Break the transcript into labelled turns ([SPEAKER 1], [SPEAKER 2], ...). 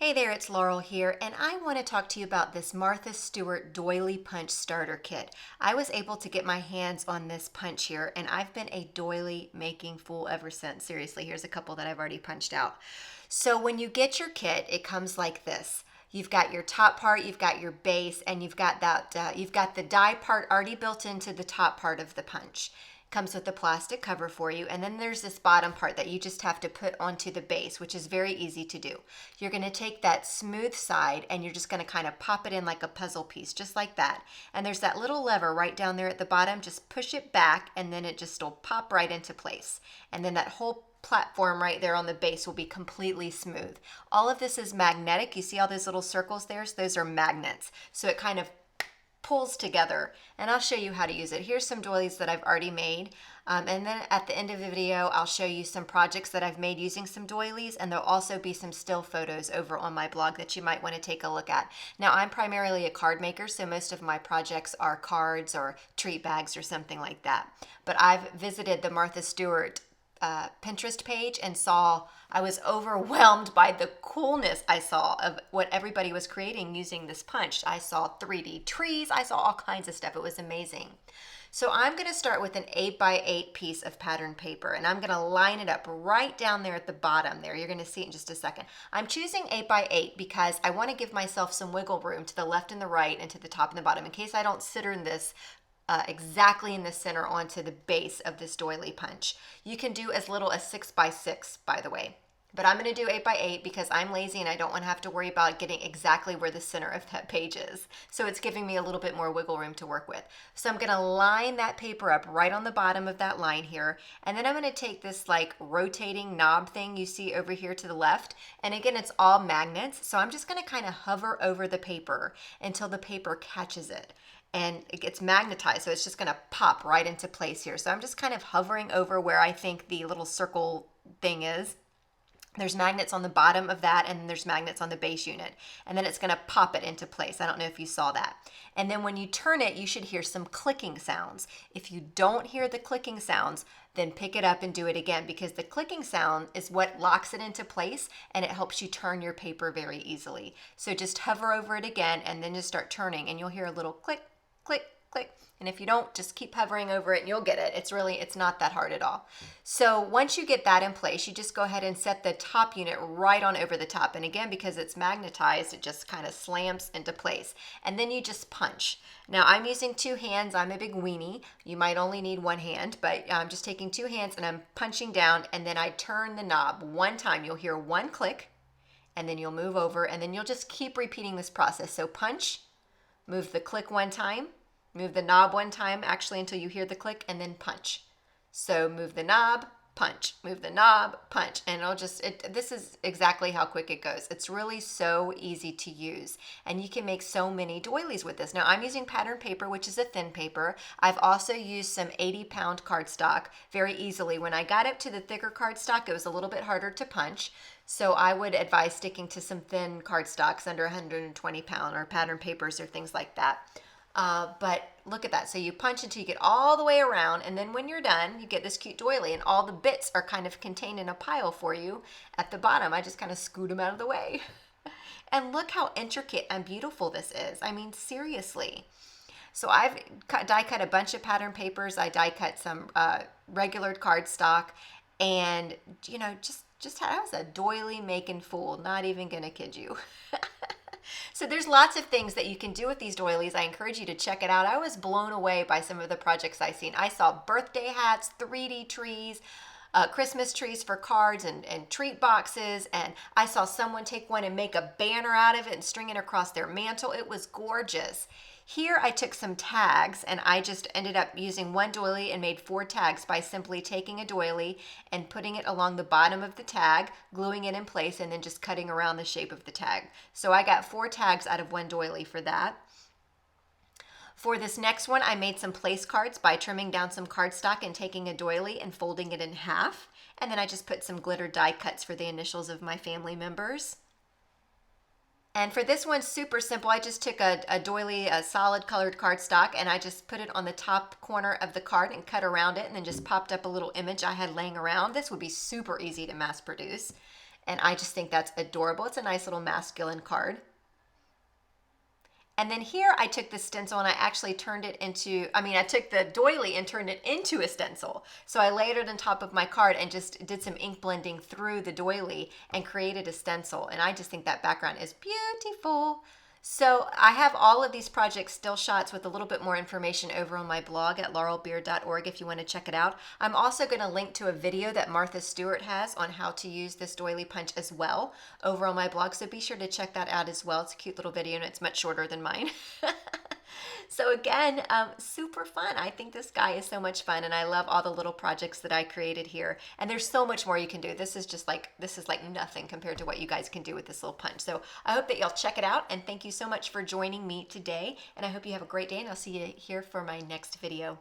[SPEAKER 1] Hey there, it's Laurel here, and I want to talk to you about this Martha Stewart Doily Punch Starter Kit. I was able to get my hands on this punch here, and I've been a doily making fool ever since. Seriously, here's a couple that I've already punched out. So when you get your kit, it comes like this. You've got your top part, you've got your base, and you've got you've got the die part already built into the top part of the punch. Comes with a plastic cover for you, and then there's this bottom part that you just have to put onto the base, which is very easy to do. You're going to take that smooth side and you're just going to kind of pop it in like a puzzle piece, just like that. And there's that little lever right down there at the bottom. Just push it back and then it just will pop right into place. And then that whole platform right there on the base will be completely smooth. All of this is magnetic. You see all those little circles there? So those are magnets. So it kind of pulls together, and I'll show you how to use it. Here's some doilies that I've already made, and then at the end of the video I'll show you some projects that I've made using some doilies, and there'll also be some still photos over on my blog that you might want to take a look at. Now, I'm primarily a card maker, so most of my projects are cards or treat bags or something like that, but I've visited the Martha Stewart Pinterest page and I was overwhelmed by the coolness I saw of what everybody was creating using this punch. I saw 3D trees, I saw all kinds of stuff. It was amazing. So I'm going to start with an 8x8 piece of pattern paper, and I'm going to line it up right down there at the bottom there. You're going to see it in just a second. I'm choosing 8x8 because I want to give myself some wiggle room to the left and the right and to the top and the bottom in case I don't center this exactly in the center onto the base of this doily punch. You can do as little as 6x6, by the way, but I'm going to do 8x8 because I'm lazy and I don't want to have to worry about getting exactly where the center of that page is. So it's giving me a little bit more wiggle room to work with. So I'm going to line that paper up right on the bottom of that line here, and then I'm going to take this like rotating knob thing you see over here to the left, and again it's all magnets, so I'm just going to kind of hover over the paper until the paper catches it and it gets magnetized, so it's just going to pop right into place here. So I'm just kind of hovering over where I think the little circle thing is. There's magnets on the bottom of that, and there's magnets on the base unit, and then it's going to pop it into place. I don't know if you saw that. And then when you turn it, you should hear some clicking sounds. If you don't hear the clicking sounds, then pick it up and do it again, because the clicking sound is what locks it into place and it helps you turn your paper very easily. So just hover over it again and then just start turning, and you'll hear a little click, click, click. And if you don't, just keep hovering over it and you'll get it. It's not that hard at all. So once you get that in place, you just go ahead and set the top unit right on over the top. And again, because it's magnetized, it just kind of slams into place. And then you just punch. Now I'm using two hands. I'm a big weenie. You might only need one hand, but I'm just taking two hands and I'm punching down, and then I turn the knob one time. You'll hear one click, and then you'll move over, and then you'll just keep repeating this process. So punch, move the click one time, move the knob one time, actually until you hear the click, and then punch. So move the knob, punch, move the knob, punch, and this is exactly how quick it goes. It's really so easy to use, and you can make so many doilies with this. Now I'm using pattern paper, which is a thin paper. I've also used some 80-pound cardstock very easily. When I got up to the thicker cardstock, it was a little bit harder to punch, so I would advise sticking to some thin cardstocks under 120-pound or pattern papers or things like that. But look at that. So you punch until you get all the way around, and then when you're done, you get this cute doily, and all the bits are kind of contained in a pile for you at the bottom. I just kind of scoot them out of the way. And look how intricate and beautiful this is. I mean, seriously. So I've die cut a bunch of pattern papers. I die cut some regular cardstock, and just I was a doily making fool. Not even gonna kid you. So there's lots of things that you can do with these doilies. I encourage you to check it out. I was blown away by some of the projects I've seen. I saw birthday hats, 3D trees, Christmas trees for cards and treat boxes, and I saw someone take one and make a banner out of it and string it across their mantle. It was gorgeous. Here I took some tags, and I just ended up using one doily and made 4 tags by simply taking a doily and putting it along the bottom of the tag, gluing it in place, and then just cutting around the shape of the tag. So I got 4 tags out of one doily for that. For this next one, I made some place cards by trimming down some cardstock and taking a doily and folding it in half. And then I just put some glitter die cuts for the initials of my family members. And for this one, super simple. I just took a doily, a solid colored cardstock, and I just put it on the top corner of the card and cut around it, and then just popped up a little image I had laying around. This would be super easy to mass produce. And I just think that's adorable. It's a nice little masculine card. And then here I took the stencil and I actually turned it into, I took the doily and turned it into a stencil. So I layered it on top of my card and just did some ink blending through the doily and created a stencil. And I just think that background is beautiful. So I have all of these projects still shots with a little bit more information over on my blog at laurelbeard.org if you want to check it out. I'm also going to link to a video that Martha Stewart has on how to use this doily punch as well over on my blog. So be sure to check that out as well. It's a cute little video and it's much shorter than mine. So again, super fun. I think this guy is so much fun and I love all the little projects that I created here. And there's so much more you can do. This is like nothing compared to what you guys can do with this little punch. So I hope that y'all check it out and thank you so much for joining me today. And I hope you have a great day and I'll see you here for my next video.